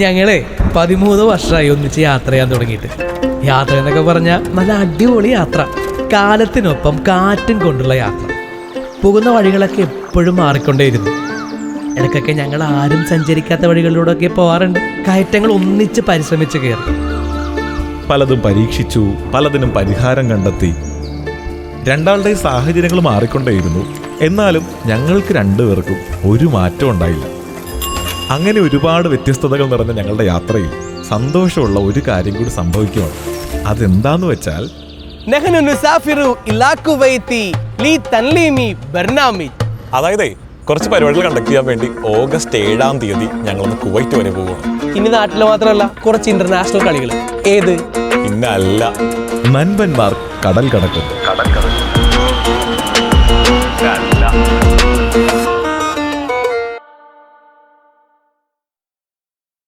ഞങ്ങളെ 13 വർഷമായി ഒന്നിച്ച് യാത്ര ചെയ്യാൻ തുടങ്ങിയിട്ട്. യാത്ര എന്നൊക്കെ പറഞ്ഞാൽ നല്ല അടിപൊളി യാത്ര, കാലത്തിനൊപ്പം കാറ്റും കൊണ്ടുള്ള യാത്ര. പോകുന്ന വഴികളൊക്കെ എപ്പോഴും മാറിക്കൊണ്ടേയിരുന്നു. ഇടയ്ക്കൊക്കെ ഞങ്ങൾ ആരും സഞ്ചരിക്കാത്ത വഴികളിലൂടെയൊക്കെ പോകാറുണ്ട്. കയറ്റങ്ങൾ ഒന്നിച്ച് പരിശ്രമിച്ച് കയറി. പലതും പരീക്ഷിച്ചു, പലതിനും പരിഹാരം കണ്ടെത്തി. രണ്ടാളുടെ സാഹചര്യങ്ങൾ മാറിക്കൊണ്ടേയിരുന്നു. എന്നാലും ഞങ്ങൾക്ക് രണ്ടുപേർക്കും ഒരു മാറ്റം ഉണ്ടായില്ല. അങ്ങനെ ഒരുപാട് വ്യത്യസ്തതകൾ നിറഞ്ഞ ഞങ്ങളുടെ യാത്രയിൽ സന്തോഷമുള്ള ഒരു കാര്യം കൂടി സംഭവിക്കുകയാണ്. അതെന്താന്ന് വെച്ചാൽ, അതായത് കുറച്ച് പരിപാടികൾ കണ്ടക്ട് ചെയ്യാൻ വേണ്ടി ഓഗസ്റ്റ് 7-ാം തീയതി ഞങ്ങളൊന്ന് കുവൈറ്റ് വരെ പോവുകയാണ്. ഇനി നാട്ടിൽ മാത്രമല്ല, കുറച്ച് ഇന്റർനാഷണൽ കളികൾ. ഏത്? ഇന്നല്ല, നൻപന്മാർ കടൽ കടക്കുന്നു.